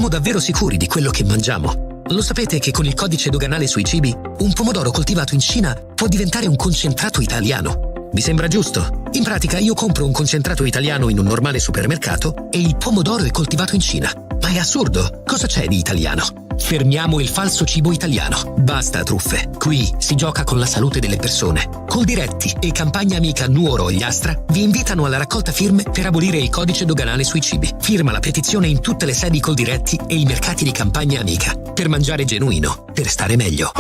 siamo davvero sicuri di quello che mangiamo? Lo sapete che con il codice doganale sui cibi, un pomodoro coltivato in Cina può diventare un concentrato italiano? Vi sembra giusto? In pratica io compro un concentrato italiano in un normale supermercato e il pomodoro è coltivato in Cina. Ma è assurdo! Cosa c'è di italiano? Fermiamo il falso cibo italiano. Basta truffe. Qui si gioca con la salute delle persone. Coldiretti e Campagna Amica Nuoro Ogliastra vi invitano alla raccolta firme per abolire il codice doganale sui cibi. Firma la petizione in tutte le sedi Coldiretti e i mercati di Campagna Amica. Per mangiare genuino, per stare meglio.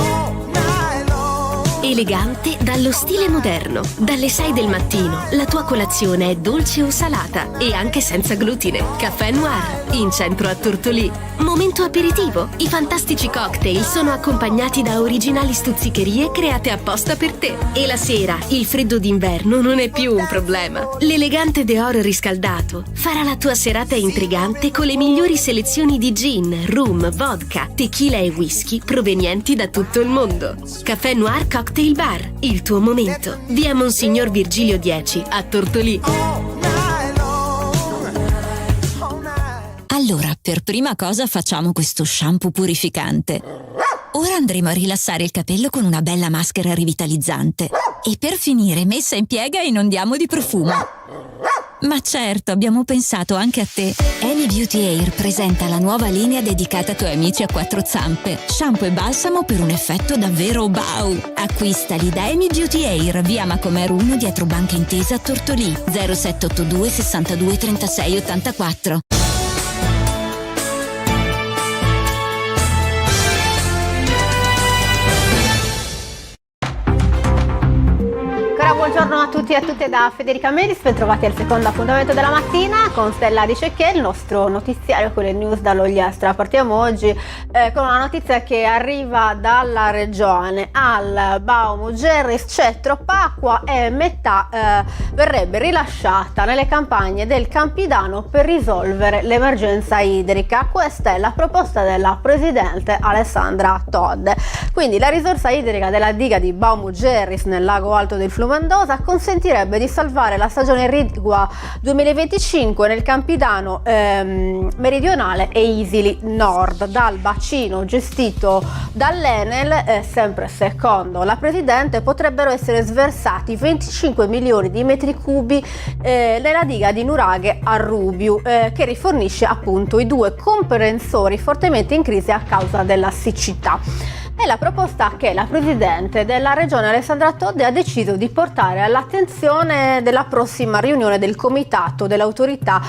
Elegante dallo stile moderno. Dalle 6 del mattino la tua colazione è dolce o salata e anche senza glutine. Caffè Noir, in centro a Tortolì. Momento aperitivo. I fantastici cocktail sono accompagnati da originali stuzzicherie create apposta per te. E la sera il freddo d'inverno non è più un problema. L'elegante Dior riscaldato farà la tua serata intrigante con le migliori selezioni di gin, rum, vodka, tequila e whisky provenienti da tutto il mondo. Caffè Noir Cocktail Bar, il tuo momento. Via Monsignor Virgilio 10 a Tortolì. Allora, per prima cosa facciamo questo shampoo purificante. Ora andremo a rilassare il capello con una bella maschera rivitalizzante. E per finire, messa in piega inondiamo di profumo. Ma certo, abbiamo pensato anche a te. Amy Beauty Air presenta la nuova linea dedicata ai tuoi amici a quattro zampe. Shampoo e balsamo per un effetto davvero wow. Acquistali da Amy Beauty Air, via Macomer 1 dietro Banca Intesa a Tortolì. 0782 62 36 84. Buongiorno a tutti e a tutte da Federica Melis, ben trovati al secondo appuntamento della mattina con Stella Di Cecché, il nostro notiziario con le news dall'Ogliastra. Partiamo oggi con una notizia che arriva dalla regione. Al Baum Gerris c'è troppa acqua e metà verrebbe rilasciata nelle campagne del Campidano per risolvere l'emergenza idrica. Questa è la proposta della presidente Alessandra Todde. Quindi la risorsa idrica della diga di Baum Gerris nel lago Alto del Flumendosa consentirebbe di salvare la stagione irrigua 2025 nel Campidano meridionale e Isili Nord. Dal bacino gestito dall'Enel, sempre secondo la Presidente, potrebbero essere sversati 25 milioni di metri cubi nella diga di Nuraghe a Rubiu, che rifornisce appunto i due comprensori fortemente in crisi a causa della siccità. È la proposta che la Presidente della Regione Alessandra Todde ha deciso di portare all'attenzione della prossima riunione del Comitato dell'Autorità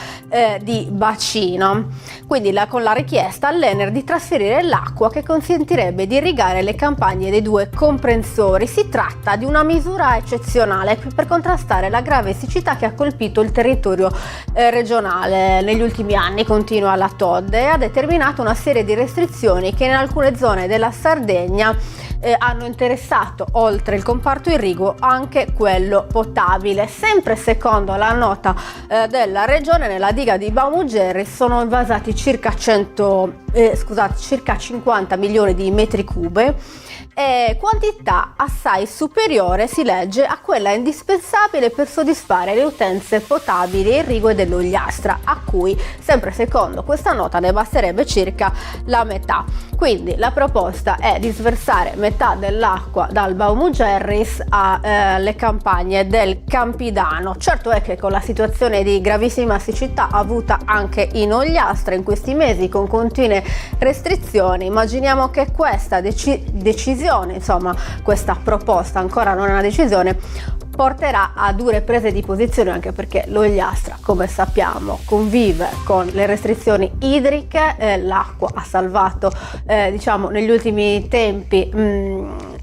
di Bacino. Quindi con la richiesta all'Ener di trasferire l'acqua che consentirebbe di irrigare le campagne dei due comprensori. Si tratta di una misura eccezionale per contrastare la grave siccità che ha colpito il territorio regionale negli ultimi anni, continua la Todde, e ha determinato una serie di restrizioni che in alcune zone della Sardegna hanno interessato, oltre il comparto irriguo, anche quello potabile. Sempre secondo la nota della regione, nella diga di Baum Gerris sono invasati circa 50 milioni di metri cubi, quantità assai superiore, si legge, a quella indispensabile per soddisfare le utenze potabili e irrigue dell'Ogliastra, a cui, sempre secondo questa nota, ne basterebbe circa la metà. Quindi la proposta è di sversare metà dell'acqua dal Baum Gerris alle campagne del Campidano. Certo è che con la situazione di gravissima siccità avuta anche in Ogliastra in questi mesi, con continue restrizioni, immaginiamo che questa decisione, insomma questa proposta, ancora non è una decisione, porterà a dure prese di posizione, anche perché l'Ogliastra, come sappiamo, convive con le restrizioni idriche. L'acqua ha salvato diciamo negli ultimi tempi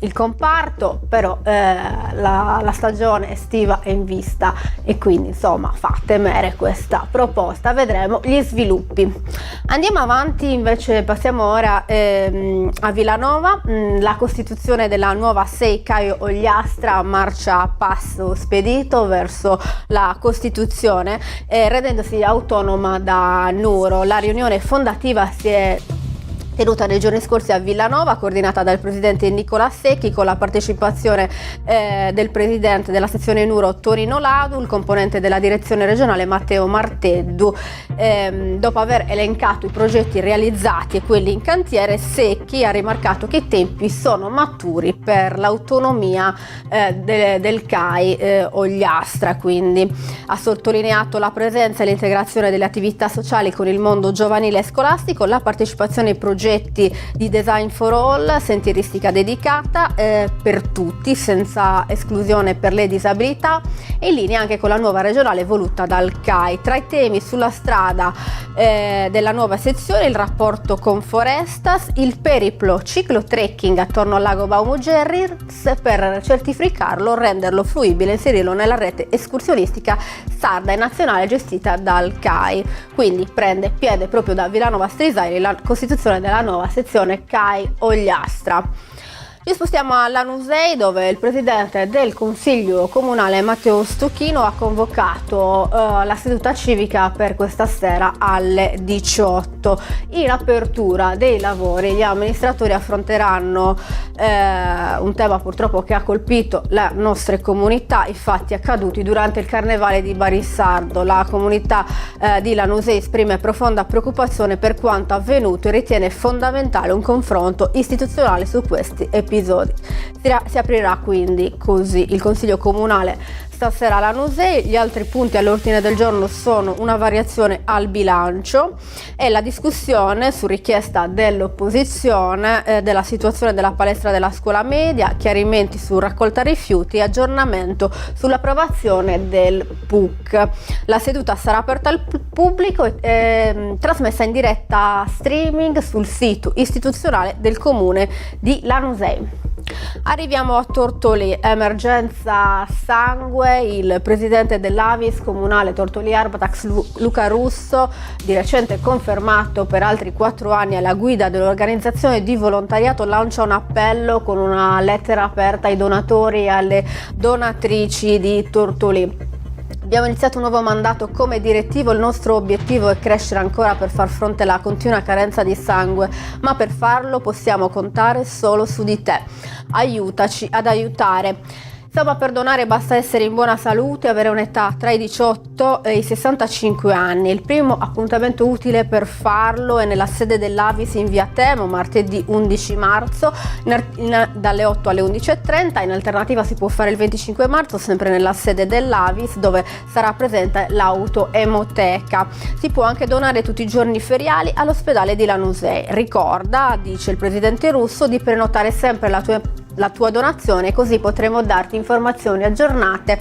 il comparto, però la stagione estiva è in vista e quindi insomma fa temere questa proposta. Vedremo gli sviluppi. Andiamo avanti invece, passiamo ora a Villanova. La costituzione della nuova SEI Caio Ogliastra marcia a passo spedito verso la Costituzione, rendendosi autonoma da Nuoro. La riunione fondativa si è tenuta nei giorni scorsi a Villanova, coordinata dal presidente Nicola Secchi, con la partecipazione del presidente della sezione Nuro Tonino Ladu, il componente della direzione regionale Matteo Marteddu. Dopo aver elencato i progetti realizzati e quelli in cantiere, Secchi ha rimarcato che i tempi sono maturi per l'autonomia del CAI Ogliastra. Quindi ha sottolineato la presenza e l'integrazione delle attività sociali con il mondo giovanile e scolastico, la partecipazione ai progetti di Design for All, sentieristica dedicata per tutti senza esclusione per le disabilità, in linea anche con la nuova regionale voluta dal CAI. Tra i temi sulla strada della nuova sezione il rapporto con Forestas, il periplo ciclotrekking attorno al lago Baumo-Gerries per certificarlo, renderlo fruibile e inserirlo nella rete escursionistica sarda e nazionale gestita dal CAI. Quindi prende piede proprio da Villanova Strisai la costituzione della nuova sezione CAI Ogliastra. Ci spostiamo a Lanusei, dove il presidente del Consiglio Comunale Matteo Stocchino ha convocato la seduta civica per questa sera alle 18. In apertura dei lavori gli amministratori affronteranno un tema purtroppo che ha colpito le nostre comunità, i fatti accaduti durante il Carnevale di Barissardo. La comunità di Lanusei esprime profonda preoccupazione per quanto avvenuto e ritiene fondamentale un confronto istituzionale su questi episodi. Si aprirà quindi così il Consiglio Comunale stasera a Lanusei. Gli altri punti all'ordine del giorno sono una variazione al bilancio e la discussione su richiesta dell'opposizione della situazione della palestra della scuola media, chiarimenti su raccolta rifiuti e aggiornamento sull'approvazione del PUC. La seduta sarà aperta al pubblico e trasmessa in diretta streaming sul sito istituzionale del comune di Lanusei. Arriviamo a Tortolì, emergenza sangue. Il presidente dell'Avis comunale Tortolì Arbatax Luca Russo, di recente confermato per altri 4 anni alla guida dell'organizzazione di volontariato, lancia un appello con una lettera aperta ai donatori e alle donatrici di Tortolì. Abbiamo iniziato un nuovo mandato come direttivo, il nostro obiettivo è crescere ancora per far fronte alla continua carenza di sangue, ma per farlo possiamo contare solo su di te. Aiutaci ad aiutare. Insomma, per donare basta essere in buona salute e avere un'età tra i 18 e i 65 anni. Il primo appuntamento utile per farlo è nella sede dell'Avis in via Temo, martedì 11 marzo, dalle 8 alle 11:30. In alternativa si può fare il 25 marzo, sempre nella sede dell'Avis, dove sarà presente l'autoemoteca. Si può anche donare tutti i giorni feriali all'ospedale di Lanusei. Ricorda, dice il presidente Russo, di prenotare sempre la tua donazione, così potremo darti informazioni aggiornate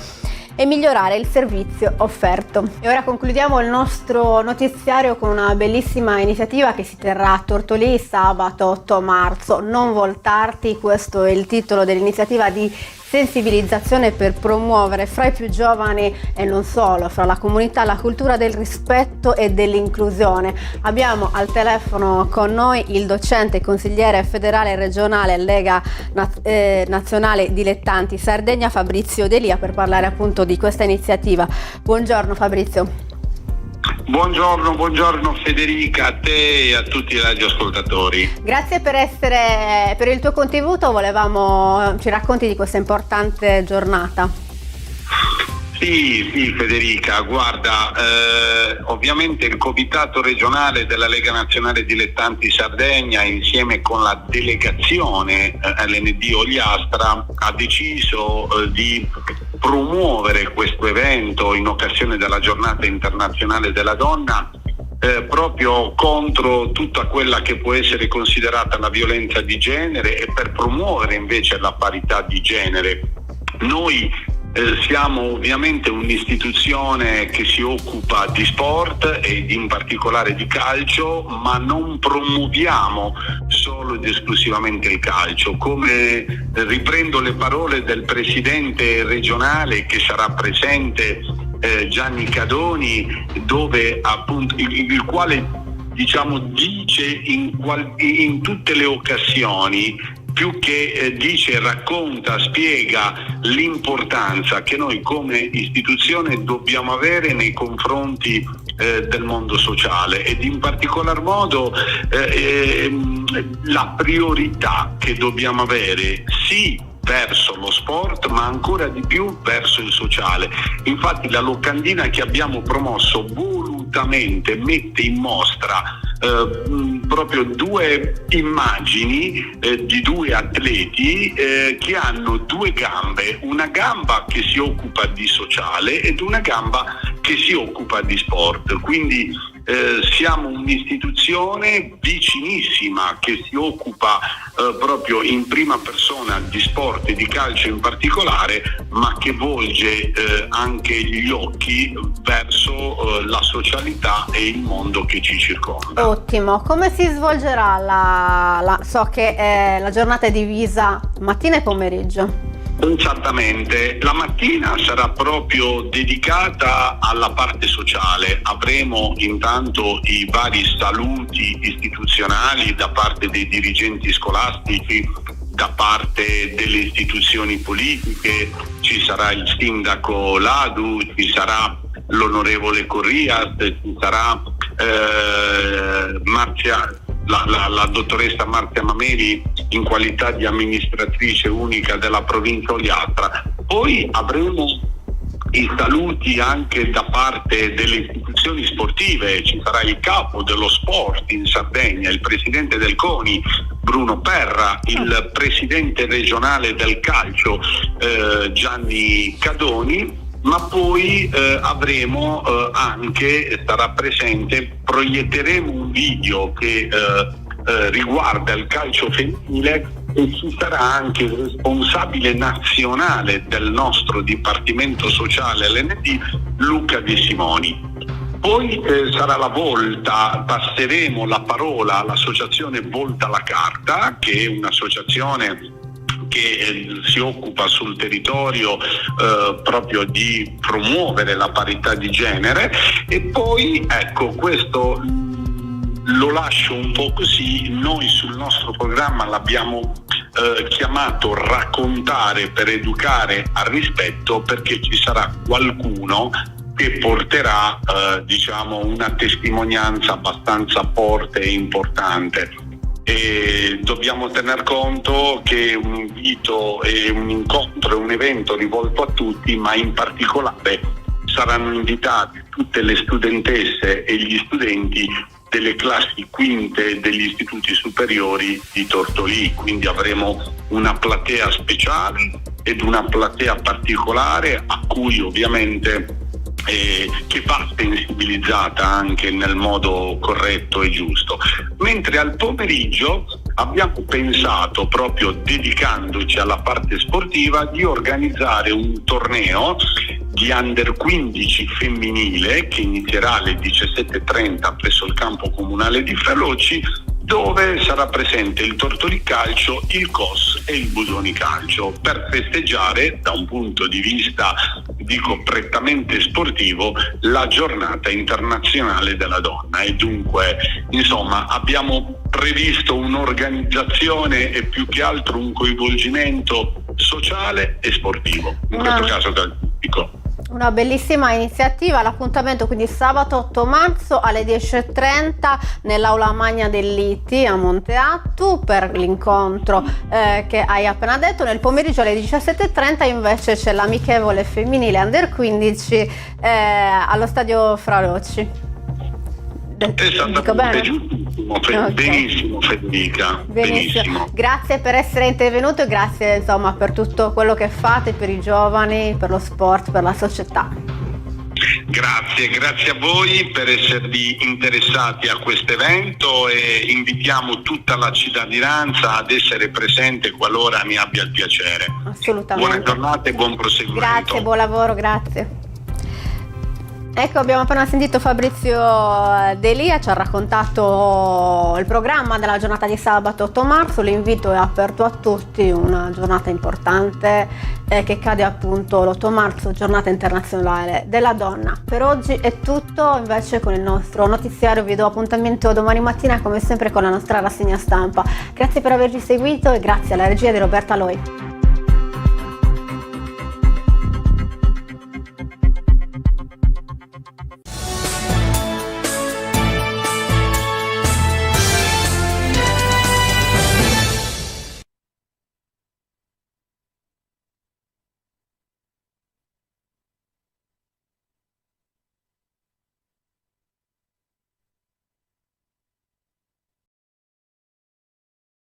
e migliorare il servizio offerto. E ora concludiamo il nostro notiziario con una bellissima iniziativa che si terrà a Tortolì sabato 8 marzo. Non voltarti, questo è il titolo dell'iniziativa di sensibilizzazione per promuovere fra i più giovani e non solo, fra la comunità, la cultura del rispetto e dell'inclusione. Abbiamo al telefono con noi il docente consigliere federale e regionale Lega Nazionale Dilettanti Sardegna Fabrizio Delia per parlare appunto di questa iniziativa. Buongiorno Fabrizio. Buongiorno Federica, a te e a tutti i radioascoltatori. Grazie per il tuo contributo, ci racconti di questa importante giornata. Sì Federica, guarda, ovviamente il Comitato regionale della Lega Nazionale Dilettanti Sardegna insieme con la delegazione LND Ogliastra ha deciso di promuovere questo evento in occasione della Giornata Internazionale della Donna proprio contro tutta quella che può essere considerata la violenza di genere e per promuovere invece la parità di genere. Noi siamo ovviamente un'istituzione che si occupa di sport e in particolare di calcio, ma non promuoviamo solo ed esclusivamente il calcio. Come riprendo le parole del presidente regionale che sarà presente, Gianni Cadoni, dove appunto il quale dice in tutte le occasioni, più che dice, racconta, spiega l'importanza che noi come istituzione dobbiamo avere nei confronti del mondo sociale, ed in particolar modo la priorità che dobbiamo avere sì verso lo sport, ma ancora di più verso il sociale. Infatti la locandina che abbiamo promosso volutamente mette in mostra proprio due immagini di due atleti che hanno due gambe, una gamba che si occupa di sociale ed una gamba che si occupa di sport. Quindi siamo un'istituzione vicinissima che si occupa proprio in prima persona di sport e di calcio in particolare, ma che volge anche gli occhi verso la socialità e il mondo che ci circonda. Ottimo, come si svolgerà so che la giornata è divisa mattina e pomeriggio? Esattamente, la mattina sarà proprio dedicata alla parte sociale. Avremo intanto i vari saluti istituzionali da parte dei dirigenti scolastici, da parte delle istituzioni politiche, ci sarà il sindaco Ladu, ci sarà l'onorevole Corrias, ci sarà la dottoressa Marzia Mameli in qualità di amministratrice unica della provincia Ogliastra. Poi avremo i saluti anche da parte delle istituzioni sportive, ci sarà il capo dello sport in Sardegna, il presidente del CONI Bruno Perra, il presidente regionale del calcio Gianni Cadoni, ma poi avremo anche, sarà presente, proietteremo un video che riguarda il calcio femminile e ci sarà anche il responsabile nazionale del nostro Dipartimento Sociale LND, Luca De Simoni. Poi sarà la volta, passeremo la parola all'associazione Volta la Carta, che è un'associazione che si occupa sul territorio proprio di promuovere la parità di genere. E poi ecco, questo lo lascio un po' così, noi sul nostro programma l'abbiamo chiamato Raccontare per educare al rispetto, perché ci sarà qualcuno che porterà diciamo una testimonianza abbastanza forte e importante. E dobbiamo tener conto che un invito e un incontro è un evento rivolto a tutti, ma in particolare saranno invitati tutte le studentesse e gli studenti delle classi quinte degli istituti superiori di Tortolì, quindi avremo una platea speciale ed una platea particolare a cui ovviamente che va sensibilizzata anche nel modo corretto e giusto. Mentre al pomeriggio abbiamo pensato, proprio dedicandoci alla parte sportiva, di organizzare un torneo di Under 15 femminile che inizierà alle 17:30 presso il campo comunale di Ferrocci, dove sarà presente il Tortolì Calcio, il COS e il Busoni Calcio, per festeggiare, da un punto di vista dico prettamente sportivo, la giornata internazionale della donna. E dunque insomma abbiamo previsto un'organizzazione e più che altro un coinvolgimento sociale e sportivo, in questo caso calcistico. Una bellissima iniziativa. L'appuntamento quindi sabato 8 marzo alle 10:30 nell'aula magna dell'ITI a Monteattu per l'incontro che hai appena detto. Nel pomeriggio alle 17:30 invece c'è l'amichevole femminile Under 15 allo stadio Ferrocci. Dico bene? Okay. Benissimo Federica, benissimo. Grazie per essere intervenuto e grazie insomma per tutto quello che fate per i giovani, per lo sport, per la società. Grazie a voi per esservi interessati a questo evento e invitiamo tutta la cittadinanza ad essere presente qualora ne abbia il piacere. Assolutamente. Buona giornata e buon proseguimento. Grazie, buon lavoro, grazie. Ecco, abbiamo appena sentito Fabrizio Delia, ci ha raccontato il programma della giornata di sabato 8 marzo, l'invito è aperto a tutti, una giornata importante che cade appunto l'8 marzo, giornata internazionale della donna. Per oggi è tutto, invece con il nostro notiziario vi do appuntamento domani mattina come sempre con la nostra rassegna stampa. Grazie per averci seguito e grazie alla regia di Roberta Loi.